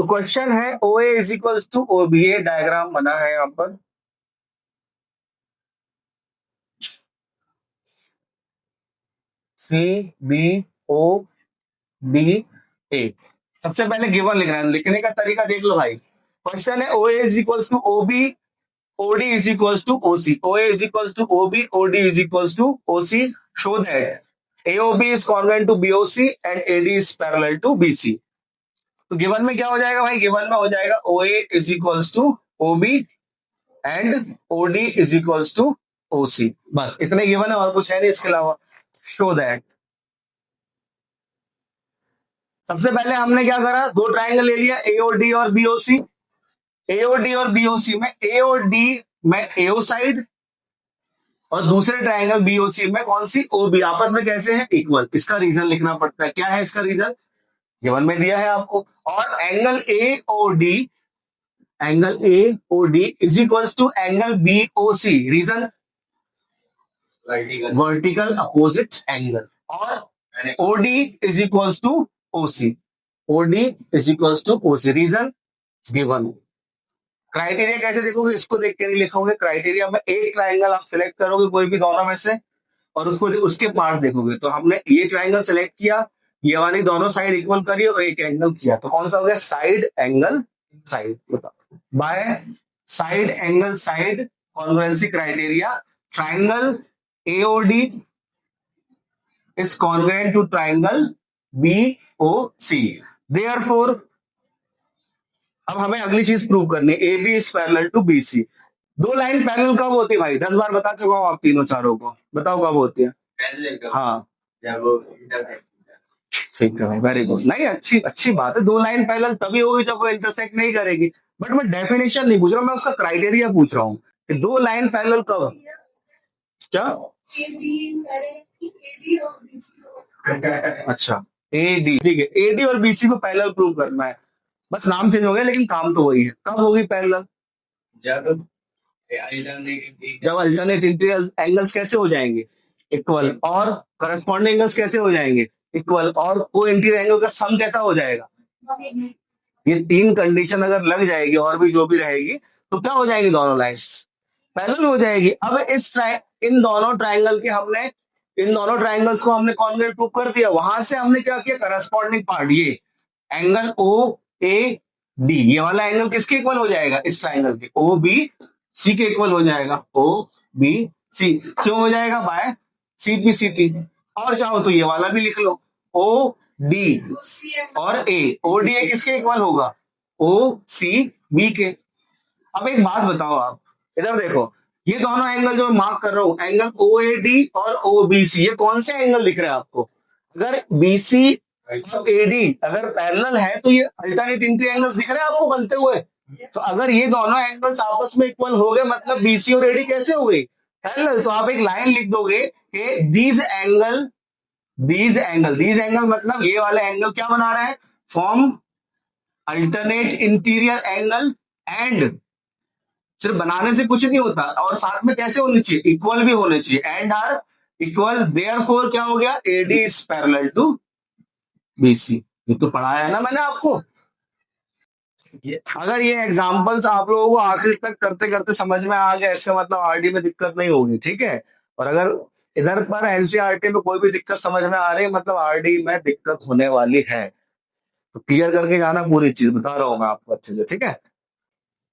तो क्वेश्चन है O A is equals to O B, A diagram बना है यहां पर। C B O B A. सबसे पहले गिवन लिखना है, लिखने का तरीका देख लो भाई। क्वेश्चन है O A is equals to O B, OD is equals to OC. OA is equals to OB, OD is equals to OC. Show that AOB is congruent to BOC and AD is parallel to BC. तो given में क्या हो जाएगा भाई? Given में हो जाएगा OA is equals to OB and OD is equals to OC. बस इतने गिवन है, और कुछ है नहीं इसके अलावा। Show that. सबसे पहले हमने क्या करा? दो ट्राइंगल ले लिया, AOD और BOC। AOD और BOC में AOD में AO साइड और दूसरे ट्राइंगल बीओसी में कौन सी? ओबी। आपस में कैसे हैं? इक्वल। इसका रीजन लिखना पड़ता है। क्या है इसका रीजन? गिवन में दिया है आपको। और angle A O D is equals to angle B O C. Reason? Vertical opposite angle. और OD is equals to OC. OD is equals to OC. Reason given. Criteria कैसे देखोगे? इसको देख के नहीं लिखोगे। क्राइटेरिया में एक ट्राइंगल आप सिलेक्ट करोगे कोई भी दोनों में से, और उसको उसके पार्ट्स देखोगे। तो हमने ये ट्राइंगल सेलेक्ट किया, ये वाली दोनों साइड इक्वल करी और एक एंगल किया, तो कौन सा हो गया? Side angle side. बताओ। By side angle side congruency criteria, triangle AOD is congruent to triangle BOC. Therefore अब हमें अगली चीज प्रूव करनी है, A B is parallel to B C. दो लाइन पैरेलल कब होती है भाई? 10 बार बता चुका हूं आप तीनों चारों को। बताओ कब होती है? हाँ ठीक है भाई, वेरी गुड। नहीं, अच्छी अच्छी बात है। दो लाइन पैरेलल तभी होगी जब वो इंटरसेक्ट नहीं करेगी। बट मैं डेफिनेशन नहीं पूछ रहा हूं, मैं उसका क्राइटेरिया पूछ रहा हूँ कि दो लाइन पैरेलल कब। क्या? अच्छा, ए डी। ठीक है, ए डी और बीसी को पैरेलल प्रूव करना है। बस नाम चेंज हो गया लेकिन काम तो वही है। कब होगी पैरेलल? जब अल्टरनेट इंटीरियर एंगल्स कैसे हो जाएंगे? इक्वल। और करस्पॉन्डिंग एंगल्स कैसे हो जाएंगे? इक्वल। और को इंटीरियर एंगल का सम कैसा हो जाएगा? ये तीन कंडीशन अगर लग जाएगी और भी जो भी रहेगी, तो क्या हो जाएगी? दोनों लाइंस पैरेलल हो जाएगी। अब इन दोनों ट्राइंगल्स को हमने कॉन्ग्रुएंट प्रूव कर दिया। वहां से हमने क्या किया? करस्पॉन्डिंग पार्ट, ये एंगल ओ ए डी, ये वाला एंगल किसके इक्वल हो जाएगा? इस ट्राइंगल के, ओ बी सी के इक्वल हो जाएगा। ओ बी सी क्यों हो जाएगा? By C P C T. और चाहो तो ये वाला भी लिख लो, ओ डी और ए। ओ डी ए किसके इक्वल होगा? ओ सी बी के। अब एक बात बताओ, आप इधर देखो, ये दोनों एंगल जो मैं मार्क कर रहा हूं, एंगल ओ ए डी और ओ बी सी, ये कौन से एंगल दिख रहे हैं आपको? अगर बी सी और ए डी अगर पैरेलल है तो ये अल्टरनेट इंटीरियर एंगल्स दिख रहे हैं आपको बनते हुए। तो अगर ये दोनों एंगल्स आपस में इक्वल हो गए, मतलब बीसी और एडी कैसे हो गई? पैरेलल। तो आप एक लाइन लिख दोगे कि दीज एंगल मतलब ये वाले एंगल क्या बना रहे हैं? Form alternate interior angle. And सिर्फ बनाने से कुछ नहीं होता, और साथ में कैसे होने चाहिए? इक्वल भी होने चाहिए। And are equal. देयरफॉर क्या हो गया? AD is parallel to BC. ये तो पढ़ाया है ना मैंने आपको। अगर ये एग्जांपल्स आप लोगों को आखिर तक करते करते समझ में आ गया, इसका मतलब आरडी में दिक्कत नहीं होगी, ठीक है। और अगर इधर पर एनसीईआरटी में कोई भी दिक्कत समझ में आ रही है, मतलब आरडी में दिक्कत होने वाली है, तो क्लियर करके जाना। पूरी चीज बता रहा हूं मैं आपको अच्छे से, ठीक है।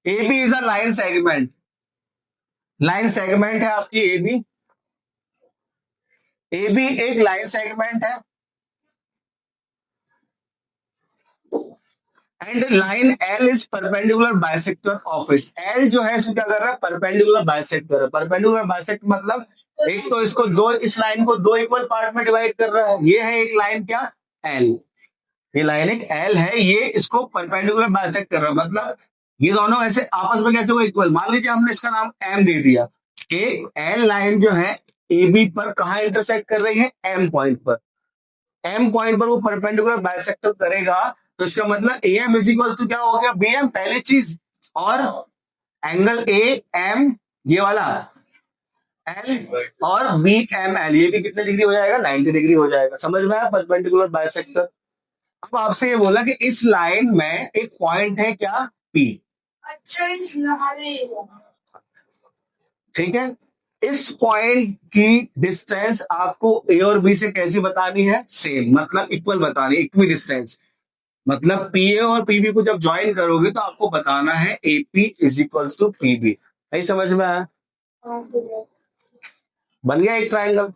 A B is a line segment. Line segment है आपकी ए बी। ए बी एक लाइन सेगमेंट है, and line L is perpendicular bisector of it. L जो है इसको क्या कर रहा है? परपेंडिकुलर बाइसेक्ट कर रहा है। परपेंडिकुलर बाइसेक्ट मतलब एक तो इसको दो, इस लाइन को दो इक्वल पार्ट में डिवाइड कर रहा है। ये है एक लाइन क्या? एल। ये लाइन एक एल है, ये इसको परपेंडिकुलर बाइसेक्ट कर रहा है। मतलब ये दोनों ऐसे आपस में कैसे हो इक्वल? मान लीजिए हमने इसका नाम एम दे दिया कि एल लाइन जो है ए बी पर कहा इंटरसेक्ट कर रही है? एम पॉइंट पर। एम पॉइंट पर वो परपेंडिकुलर बाइसेक्टर करेगा, तो इसका मतलब A M is equal to क्या हो गया? बी एम, पहली चीज। और एंगल ए एम ये वाला एल, और बी एम एल, ये भी कितने डिग्री हो जाएगा? 90 डिग्री हो जाएगा। समझ में आया? Perpendicular bisector. अब आपसे ये बोला कि इस लाइन में एक पॉइंट है क्या, पी। ठीक है, इस पॉइंट की डिस्टेंस आपको ए और बी से कैसी बतानी है, सेम, मतलब इक्वल बतानी, इक्वी डिस्टेंस। मतलब पीए और पीबी को जब ज्वाइन करोगे तो आपको बताना है AP is equal to PB. नहीं समझ में आया? बन गया एक ट्राइंगल।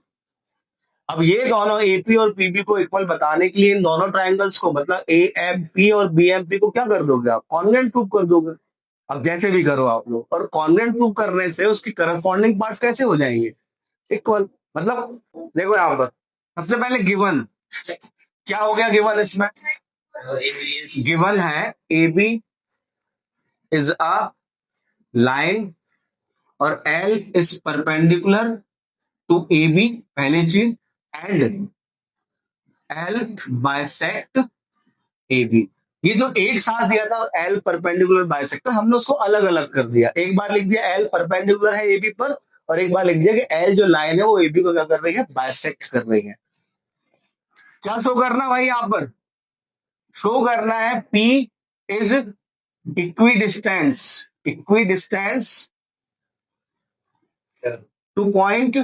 अब ये दोनों एपी और पीबी को इक्वल बताने के लिए इन दोनों ट्राइंगल्स को, मतलब ए एम पी और बी एम पी को क्या कर दोगे आप, कॉन्ग्रुएंट प्रूव कर दोगे। अब जैसे भी करो आप लोग, और कॉन्ग्रुएंट प्रूव करने से उसकी करस्पॉन्डिंग पार्ट्स कैसे हो जाएंगे, इक्वल। मतलब देखो यहां पर सबसे पहले गिवन क्या हो गया, गिवन इसमें गिवन है A B is a line और L is perpendicular to A B, पहली चीज, and L bisect A B. ये जो एक साथ दिया था एल परपेंडिकुलर बाइसेक्टर, हमने उसको अलग अलग कर दिया। एक बार लिख दिया एल परपेंडिकुलर है ए बी पर, और एक बार लिख दिया कि एल जो लाइन है वो ए बी को क्या कर रही है, बाइसेक्ट कर रही है। क्या शो करना भाई, यहां पर शो करना है P is equidistance, equidistance to point,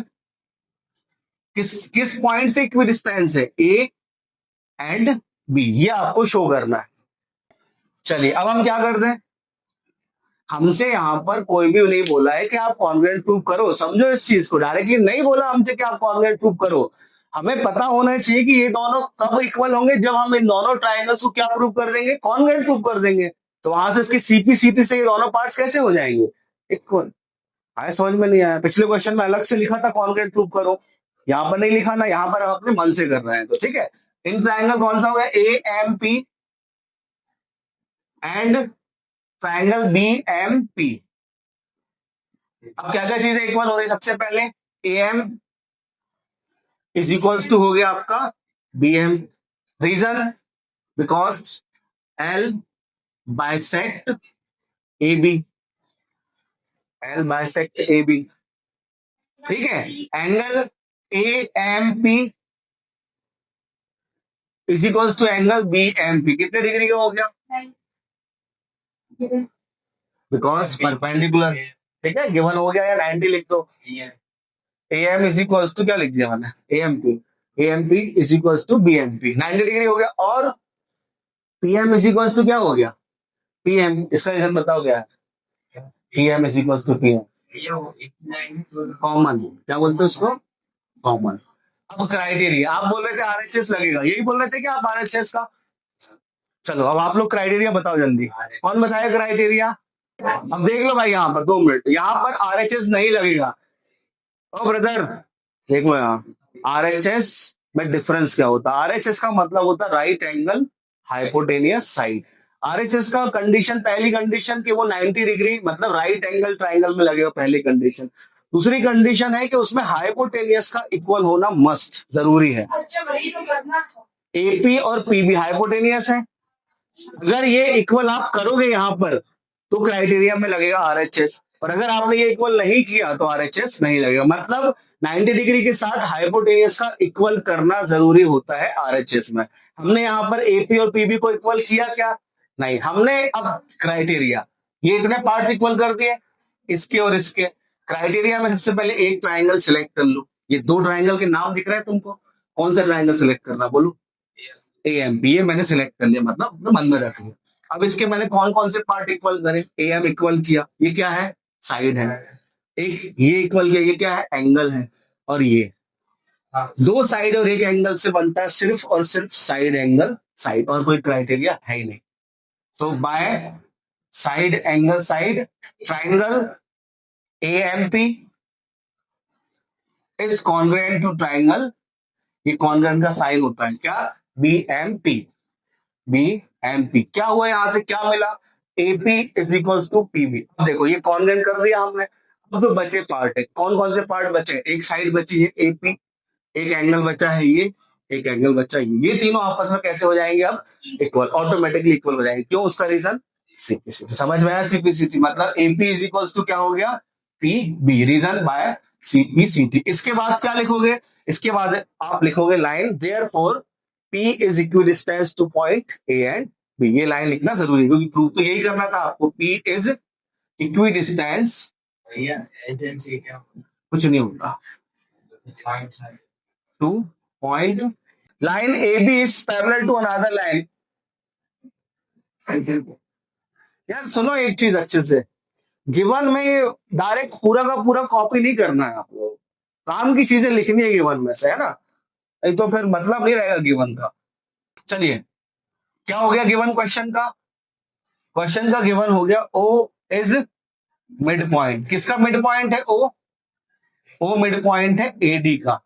किस किस पॉइंट से इक्विडिस्टेंस है, ए एंड बी, ये आपको शो करना है। चलिए अब हम क्या कर दें, हमसे यहां पर कोई भी नहीं बोला है कि आप कॉन्ग्रुएंट प्रूव करो, समझो इस चीज को, डायरेक्टली नहीं बोला हमसे कि आप कॉन्ग्रुएंट प्रूव करो। हमें पता होना चाहिए कि ये दोनों कब इक्वल होंगे, जब हम इन दोनों ट्राइंगल्स को क्या प्रूव कर देंगे, कॉन्ग्रुएंट प्रूव कर देंगे। तो वहां से इसकी सीपी सीटी से ये दोनों पार्ट्स कैसे हो जाएंगे, इक्वल। आया समझ में नहीं आया? पिछले क्वेश्चन में अलग से लिखा था कॉन्ग्रुएंट प्रूव करो, यहाँ पर नहीं लिखा ना, यहाँ पर हम अपने मन से कर रहे हैं। तो ठीक है, इन ट्राइंगल कौन सा हो गया, A M P and triangle B M P. अब क्या क्या चीजें इक्वल हो रही, सबसे पहले A M is equals to हो गया आपका B M. Reason, because L bisect A B, L bisect A B. ठीक है, angle A M P is equals to angle B M P, कितने डिग्री का हो गया, बिकॉज परपेंडिकुलर। ठीक है, गिवन हो गया, या 90 लिख दो। A M is equals to क्या लिख दिया मैंने, A M P is equals to B M P, 90 degree हो गया। और P M is equals to क्या हो गया, पी एम, इसका रीजन बताओ क्या है, P M is equals to P M, common, क्या बोलते हैं उसको, कॉमन। अब क्राइटेरिया, आप बोल रहे थे आरएचएस लगेगा, यही बोल रहे थे कि आप आरएचएस का। चलो अब आप लोग क्राइटेरिया बताओ जल्दी, कौन बताया क्राइटेरिया। अब देख लो भाई, यहाँ पर 2 मिनट, यहाँ पर आरएचएस नहीं लगेगा। ओ ब्रदर देखो, यहाँ आरएचएस में डिफरेंस क्या होता है, आरएचएस का मतलब होता है right angle hypotenuse side. RHS का कंडीशन, पहली कंडीशन कि वो 90 डिग्री मतलब राइट एंगल ट्राइंगल में लगेगा, पहली कंडीशन। दूसरी कंडीशन है कि उसमें हाइपोटेनियस का इक्वल होना मस्ट जरूरी है। एपी और पीबी हाइपोटेनियस है, अगर ये इक्वल आप करोगे यहां पर तो क्राइटेरिया में लगेगा आरएचएस, और अगर आपने ये इक्वल नहीं किया तो आरएचएस नहीं लगेगा। मतलब 90 डिग्री के साथ हाइपोटेनियस का इक्वल करना जरूरी होता है आरएचएस में। हमने यहाँ पर एपी और पीबी को इक्वल किया क्या, नहीं। हमने अब क्राइटेरिया, ये इतने पार्ट्स इक्वल कर दिए, इसके और इसके। क्राइटेरिया में सबसे पहले एक ट्राइंगल सिलेक्ट कर लो, ये 2 ट्राइंगल के नाम दिख रहे हैं तुमको, कौन सा ट्राइंगल सिलेक्ट करना बोलो, ए एम बी, ये मैंने सिलेक्ट कर लिया, मतलब अपने मन में रख लिया। अब इसके मैंने कौन कौन से पार्ट इक्वल करे, ए एम इक्वल किया, ये क्या है, साइड है। एक ये इक्वल किया, ये क्या है, एंगल है। और ये 2 साइड और 1 एंगल से बनता है सिर्फ और सिर्फ साइड एंगल साइड, और कोई क्राइटेरिया है ही नहीं। तो by side angle side triangle A M P is congruent to triangle, ये कॉन्ग्रुएंट का साइन होता है क्या, B M P. B M P क्या हुआ, यहां से क्या मिला, AP is equals to PB. देखो ये कॉन्ग्रुएंट कर दिया हमने। अब तो बचे पार्ट है, कौन कौन से पार्ट बचे, एक साइड बची है एपी, एक एंगल बचा है ये, एक एंगल बचा है ये तीनों आपस में कैसे हो जाएंगे अब, इक्वल, ऑटोमेटिकली इक्वल हो जाएंगे। क्यों, उसका रीजन सीपीसीटी। समझ में आया, सीपीसीटी मतलब एपी इज इक्वल्स टू क्या हो गया, P B, reason by CPCT. इसके बाद क्या लिखोगे, इसके बाद आप लिखोगे line therefore P is equidistance to point A and B। ये लाइन लिखना जरूरी है क्योंकि प्रूव तो यही करना था आपको। P इज इक्विडिस्टेंस, कुछ नहीं होगा, to point, line A B is parallel to another line. यार सुनो एक चीज अच्छे से, गिवन में ये डायरेक्ट पूरा का पूरा कॉपी नहीं करना है आपको, काम की चीजें लिखनी है गिवन में से, है ना, नहीं तो फिर मतलब नहीं रहेगा गिवन का। चलिए क्या हो गया गिवन क्वेश्चन का, क्वेश्चन का गिवन हो गया ओ इज मिड पॉइंट। किसका मिड पॉइंट है? ओ मिड पॉइंट है एडी का।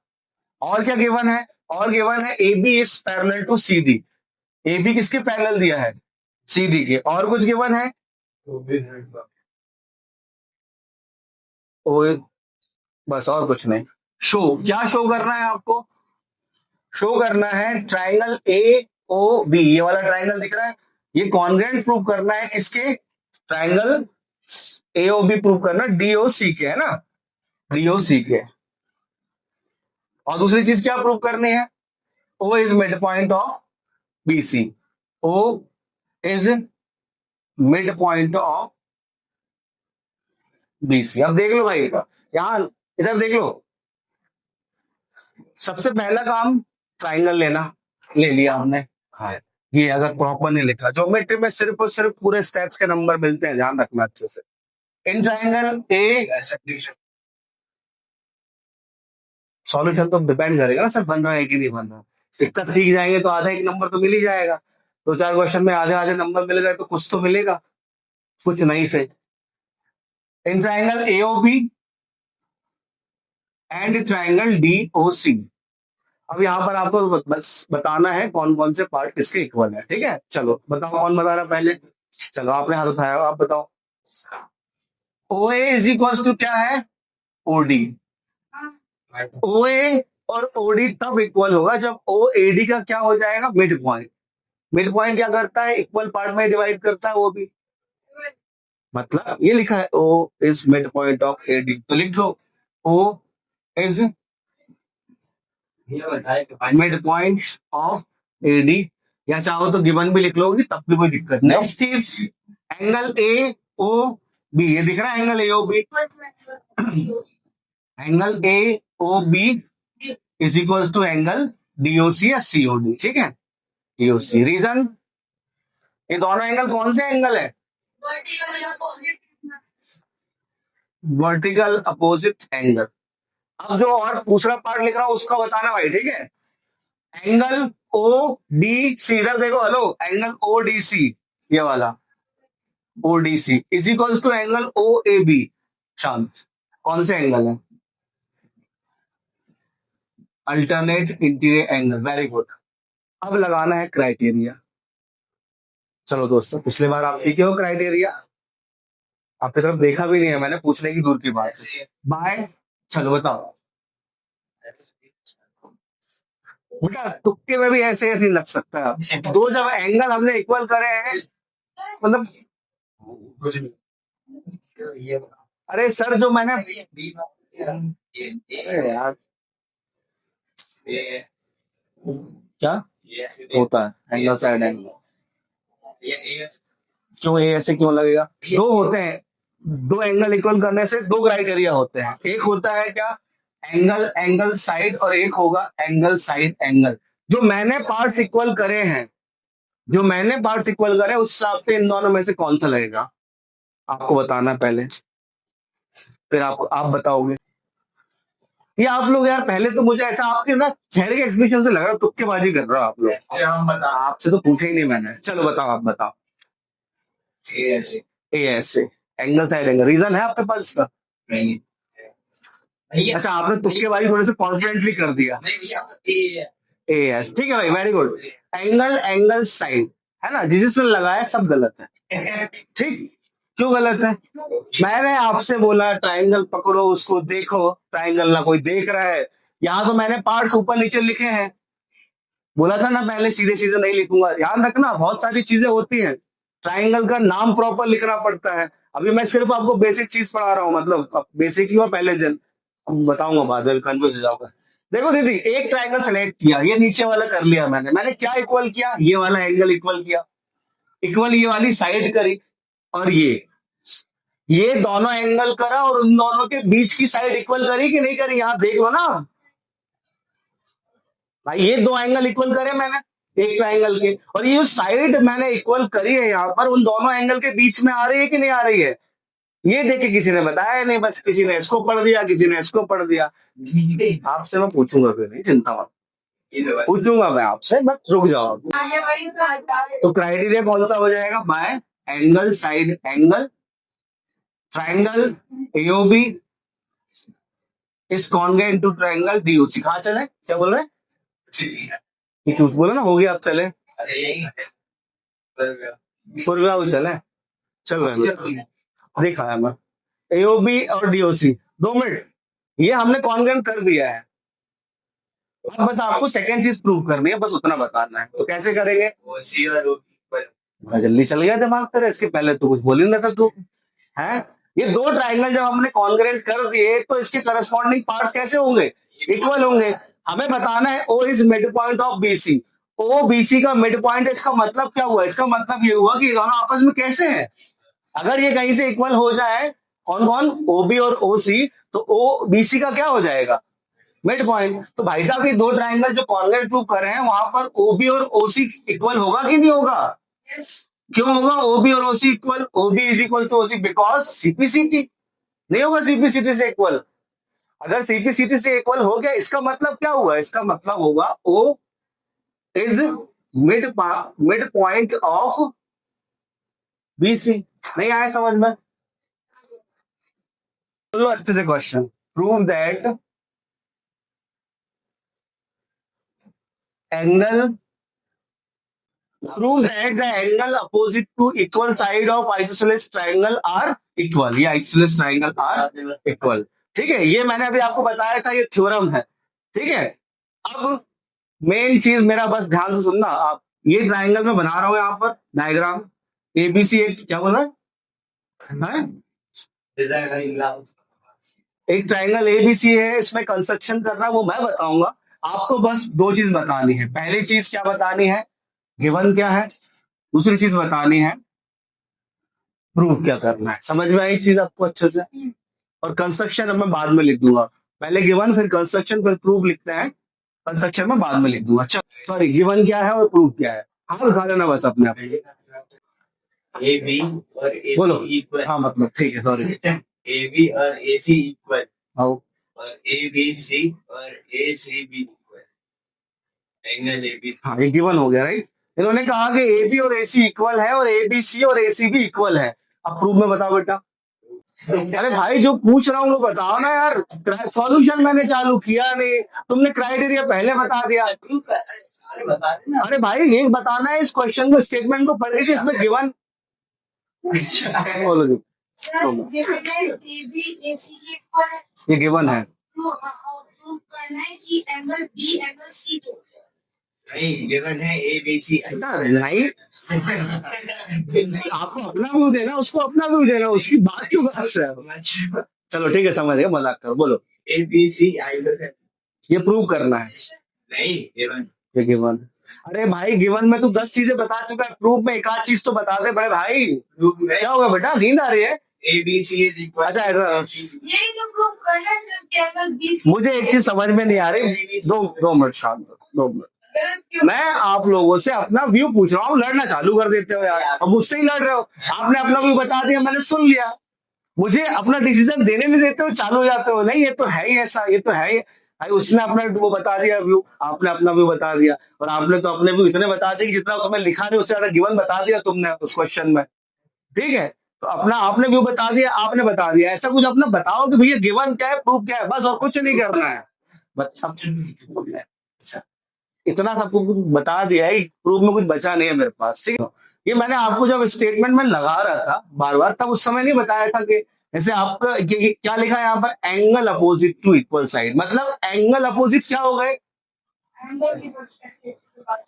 और क्या गिवन है? और गिवन है A B is parallel to C D. A B किसके पैरेलल दिया है? सी डी के। और कुछ गिवन है? ओ, बस और कुछ नहीं। शो, क्या शो करना है आपको? शो करना है ट्राइंगल ए ओ बी, ये वाला ट्राइंगल दिख रहा है, ये कॉन्ग्रेंट प्रूव करना है किसके? Triangle A O B prove करना डी ओ सी के, है ना, डी ओ सी के। और दूसरी चीज क्या प्रूव करनी है? O is mid point of B C. O is mid point of B C. अब देख लो भाई, यहां इधर देख लो, सबसे पहला काम ट्राइंगल लेना, ले लिया हमने। हाँ, ये अगर प्रॉपर नहीं लिखा, ज्योमेट्री में सिर्फ और सिर्फ पूरे स्टेप्स के नंबर मिलते हैं, ध्यान रखना अच्छे से। इन ट्राइंगल ए, सॉल्यूशन तो डिपेंड करेगा ना सर बन रहा है कि नहीं बन रहा। इतना सीख जाएंगे तो आधा एक नंबर तो मिल ही जाएगा। दो चार क्वेश्चन में आधे आधे नंबर मिल गए तो कुछ तो मिलेगा, कुछ नहीं से। In triangle A O B and triangle D O C. अब यहाँ पर आपको बस बताना है कौन कौन से पार्ट किसके इक्वल है, ठीक है। चलो बताओ कौन बता रहा पहले? चलो आपने हाथ उठाया, आप बताओ। ओ ए इज इक्वल टू क्या है? ओडी। ओ ए और ओडी तब इक्वल होगा जब ओ एडी का क्या हो जाएगा? Mid point. मिड पॉइंट क्या करता है? इक्वल पार्ट में डिवाइड करता है वो भी। मतलब ये लिखा है O is mid point of AD, तो लिख दो O is mid point of AD, या चाहो तो गिवन भी लिख लोगी तब भी कोई दिक्कत नहीं। नेक्स्ट चीज एंगल ए ओ बी, ये दिख रहा है angle A O B, angle A O B is equal to angle DOC या सीओडी, ठीक है, डीओसी। रीजन, ये दोनों एंगल कौन से एंगल है? Vertical opposite angle. अब जो और दूसरा पार्ट लिख रहा हूं उसका बताना भाई, ठीक है। एंगल ओ डी सी, इधर देखो, hello, angle O D C, ये वाला O D C is equal to angle O A B. शांत, कौन से एंगल है? Alternate interior angle, very good. अब लगाना है क्राइटेरिया। चलो दोस्तों, पिछले बार आप सीखे हो क्राइटेरिया, आपकी तरफ देखा भी नहीं है मैंने, पूछने की दूर की बात है। बाय, चलो बताओ बेटा, तुक्के में भी ऐसे ऐसे लग सकता है। दो जब एंगल हमने इक्वल करे हैं, मतलब कुछ नहीं। अरे सर जो मैंने, अरे यार क्या होता है एंगल साइड एंगल? क्यों ए ऐसे क्यों लगेगा? दो होते हैं, दो एंगल इक्वल करने से दो क्राइटेरिया होते हैं। एक होता है क्या? एंगल एंगल साइड, और एक होगा एंगल साइड एंगल। जो मैंने पार्ट्स इक्वल करे हैं, जो मैंने पार्ट्स इक्वल करे उस हिसाब से इन दोनों में से कौन सा लगेगा आपको बताना पहले, फिर आप बताओगे। ये आप लोग यार, पहले तो मुझे ऐसा आपके ना चेहरे के एक्सप्रेशन से लग रहा तुक्केबाजी कर रहे हो आप लोग। आपसे तो पूछा ही नहीं मैंने। चलो बताओ, आप बताओ। ए ऐसे एंगल साइड एंगल, रीजन है आपके पास इसका? नहीं। अच्छा, आपने तुक्केबाजी थोड़े से कॉन्फिडेंटली कर दिया। ए एस, ठीक है भाई, very good. Angle angle side, है ना, जिसने लगाया सब गलत है। ठीक, क्यों गलत है? मैंने आपसे बोला ट्राइंगल पकड़ो, उसको देखो, ट्राइंगल ना कोई देख रहा है। यहाँ तो मैंने पार्ट्स ऊपर नीचे लिखे हैं, बोला था ना पहले सीधे सीधे नहीं लिखूंगा। ध्यान रखना, बहुत सारी चीजें होती हैं, ट्राइंगल का नाम प्रॉपर लिखना पड़ता है। अभी मैं सिर्फ आपको बेसिक चीज पढ़ा रहा हूँ, मतलब बेसिक ही हुआ पहले दिन, बताऊंगा बाद में, कंफ्यूज हो जाओगे। देखो दीदी, एक ट्राइंगल सेलेक्ट किया, ये नीचे वाला कर लिया मैंने क्या इक्वल किया, ये वाला एंगल इक्वल किया, इक्वल ये वाली साइड करी, और ये दोनों एंगल करा और उन दोनों के बीच की साइड इक्वल करी कि नहीं करी, यहां देख लो ना भाई, ये दो एंगल इक्वल करे मैंने एक ट्राइंगल के, और ये जो साइड मैंने इक्वल करी है यहाँ पर, उन दोनों एंगल के बीच में आ रही है कि नहीं आ रही है, ये देखे किसी ने बताया नहीं, बस किसी ने इसको पढ़ दिया, किसी ने इसको पढ़ दिया। आपसे मैं पूछूंगा फिर, नहीं चिंता मत, पूछूंगा मैं आपसे, बस रुक जाओ। तो क्राइटेरिया कौन सा हो जाएगा, by angle side angle triangle AOB is congruent to triangle DOC. कहाँ चले, क्या बोल रहे हैं, ये कुछ बोलो ना, हो गया, अब चले पूर्वा चले, चल रहे देखा है मैं, एओबी और डीओसी, 2 मिनट, ये हमने कॉन्ग्रुएंट कर दिया है, अब बस आपको सेकंड चीज प्रूव करनी है, बस उतना बताना है। तो कैसे करेंगे, जल्दी चल गया दिमाग तेरा, इसके पहले तो कुछ बोल ही नहीं था तू है। ये दो ट्राइंगल जब हमने कॉन्ग्रुएंट कर दिए तो इसके करस्पॉन्डिंग पार्ट्स कैसे होंगे, इक्वल होंगे। हमें बताना है O is mid point of BC, O BC का मिड पॉइंट, इसका मतलब क्या हुआ, इसका मतलब ये हुआ कि दोनों आपस में कैसे हैं, अगर ये कहीं से इक्वल हो जाए, कौन कौन, ओबी और ओसी, तो ओ बीसी का क्या हो जाएगा, मिड पॉइंट। तो भाई साहब, ये दो ट्राइंगल जो कॉन्ग्रुएंट प्रूव कर रहे हैं, वहां पर ओबी और ओसी इक्वल होगा कि नहीं होगा, क्यों होगा ओबी और OC equal, OB is equal to OC because CPCT, नहीं होगा सीपीसीटी से इक्वल, अगर सीपीसीटी से इक्वल हो गया, इसका मतलब क्या हुआ, इसका मतलब होगा O is mid point of BC. नहीं आया समझ में, चलो अच्छे से question, prove that angle, prove that the angle opposite to equal side of isosceles triangle are equal, ये isosceles triangle are equal, ठीक है, ये मैंने अभी आपको बताया था, ये थ्योरम है, ठीक है। अब मेन चीज मेरा बस ध्यान से सुनना आप, ये ट्राइंगल में बना रहा हूं यहाँ पर डायग्राम, एबीसी, एक क्या बोल रहा है, एक ट्राइंगल एबीसी है, इसमें कंस्ट्रक्शन करना वो मैं बताऊंगा, आपको बस दो चीज बतानी है, पहली चीज क्या बतानी है, गिवन क्या है, दूसरी चीज बतानी है प्रूव क्या करना है, समझ में आई चीज आपको अच्छे से। और कंस्ट्रक्शन अब मैं बाद में लिख दूंगा, पहले गिवन फिर कंस्ट्रक्शन फिर प्रूव लिखते हैं, कंस्ट्रक्शन में बाद में लिख दूंगा। अच्छा सॉरी, गिवन क्या है और प्रूव क्या है, हाँ बता देना बस अपने आप, ए बी और ए बोलो, इक्वल, हाँ मतलब ठीक है, सॉरी, ए बी और ए सी इक्वल, हाँ और ए बी सी और A C B equal, angle A B, हाँ ये गिवन हो गया राइट। इन्होंने कहा कि ए बी और ए सी इक्वल है और ए बी सी और ए सी भी इक्वल है, अब प्रूफ में बताओ बेटा। अरे भाई जो पूछ रहा हूँ वो बताओ ना यार, सॉल्यूशन मैंने चालू किया नहीं, तुमने क्राइटेरिया पहले बता दिया। अरे भाई ये बताना है, इस क्वेश्चन को, स्टेटमेंट को पढ़ के इसमें गिवन, बोलो जी, ये गिवन है, नहीं गिवन है ए बी सी, नहीं आपको अपना व्यू देना, उसको अपना व्यू देना, उसकी बात क्यों कर रहे हो, चलो ठीक है समझ गया, मजाक करो, बोलो ए बी सी आई, ये प्रूव करना है, नहीं गिवन, ये गिवन। अरे भाई गिवन में तू 10 चीजें बता चुका है, प्रूफ में एक आध चीज तो बता दे बड़े भाई, क्या होगा बेटा, नींद आ रही है, A B C is equal, अच्छा ऐसा, यही तो प्रूफ करना है, मुझे एक चीज समझ में नहीं आ रही, दो मिनट शांत, 2 मिनट, मैं आप लोगों से अपना व्यू पूछ रहा हूँ, लड़ना चालू कर देते हो यार, अब मुझसे ही लड़ रहे हो, आपने अपना व्यू बता दिया, मैंने सुन लिया, मुझे अपना डिसीजन देने नहीं देते हो, चालू हो जाते हो, नहीं ये तो है ही ऐसा, ये तो है ही भाई, उसने अपना वो बता दिया व्यू, आपने अपना व्यू बता दिया, और आपने तो अपने व्यू इतने बता दिए कि जितना उसमें लिखा नहीं उससे ज्यादा गिवन बता दिया तुमने उस क्वेश्चन में, ठीक है। तो अपना आपने व्यू बता दिया, आपने बता दिया, ऐसा कुछ अपना बताओ कि भैया गिवन क्या है, प्रूफ क्या है, बस और कुछ नहीं करना है, बस अच्छा इतना सब कुछ बता दिया है, प्रूफ में कुछ बचा नहीं है मेरे पास, ठीक है। ये मैंने आपको जब स्टेटमेंट में लगा रहा था बार बार, तब उस समय नहीं बताया था कि जैसे आपका क्या लिखा है यहाँ पर, angle opposite to equal side, मतलब एंगल अपोजिट क्या हो गए,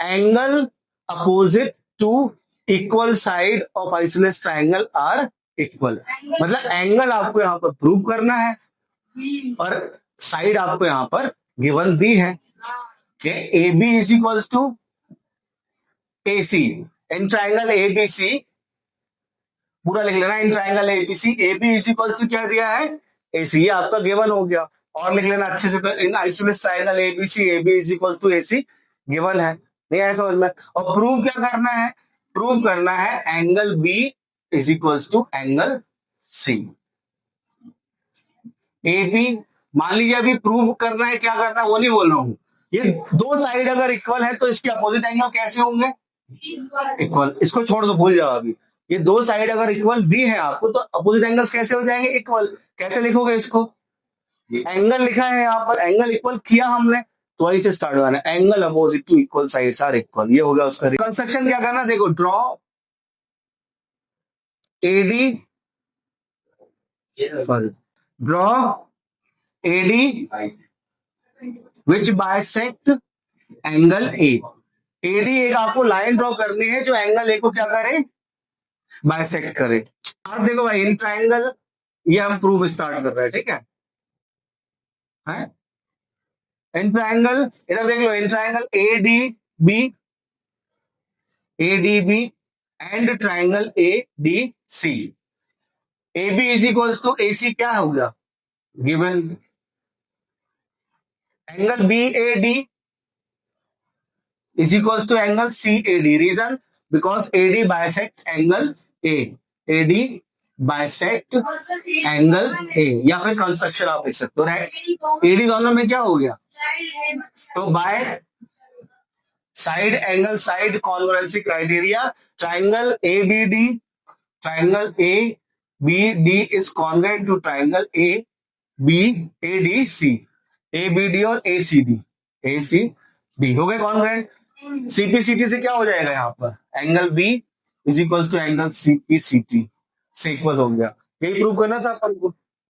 angle opposite to equal side of isosceles triangle are equal, मतलब एंगल आपको यहाँ पर प्रूव करना है और साइड आपको यहाँ पर गिवन दी है कि A B is equals to A C. In triangle A B C पूरा लिख लेना, in triangle A B C A B is equals to क्या दिया है, ए सी। ये आपका गिवन हो गया। और लिख लेना अच्छे से, तो in isosceles triangle A B is equals to A C given है। नहीं आया समझ में? और प्रूव क्या करना है, प्रूव करना है angle B is equals to angle C. A B मान लीजिए अभी प्रूव करना है, क्या करना है वो नहीं बोल रहा हूं। ये दो साइड अगर इक्वल है तो इसके अपोजिट एंगल कैसे होंगे, इक्वल। इसको छोड़ दो, भूल जाओ अभी। ये दो साइड अगर इक्वल दी है आपको तो अपोजिट एंगल्स कैसे हो जाएंगे, इक्वल। कैसे लिखोगे इसको, एंगल लिखा है यहाँ पर, एंगल इक्वल किया हमने तो वहीं से स्टार्ट होना है, angle opposite to equal sides are equal. ये हो गया उसका कंस्ट्रक्शन। क्या करना, देखो draw AD, sorry, draw AD which bisect angle A. AD एक आपको लाइन ड्रॉ करनी है जो एंगल ए को क्या करे, बाइसेक्ट करे। अब देखो भाई, इन ट्राइंगल, ये हम प्रूफ स्टार्ट कर रहे हैं, ठीक है? इन ट्राइंगल, इधर देख लो, in triangle A D B and triangle A D C. A B is equals to A C क्या हो गया, given. Angle B A D is equals to angle CAD. Reason, because AD bisect angle A. AD bisect angle A, या फिर construction आप लिख सकते हो, right. AD दोनों में क्या हो गया, तो by side angle side congruency criteria triangle ABD, triangle ABD is congruent to triangle ABADC, ABD और ACD हो गए कॉन्ग्रुएंट। सीपीसीटी से क्या हो जाएगा, यहाँ पर angle B is equal to angle CPCT से इक्वल हो गया। यही प्रूव करना था अपन को।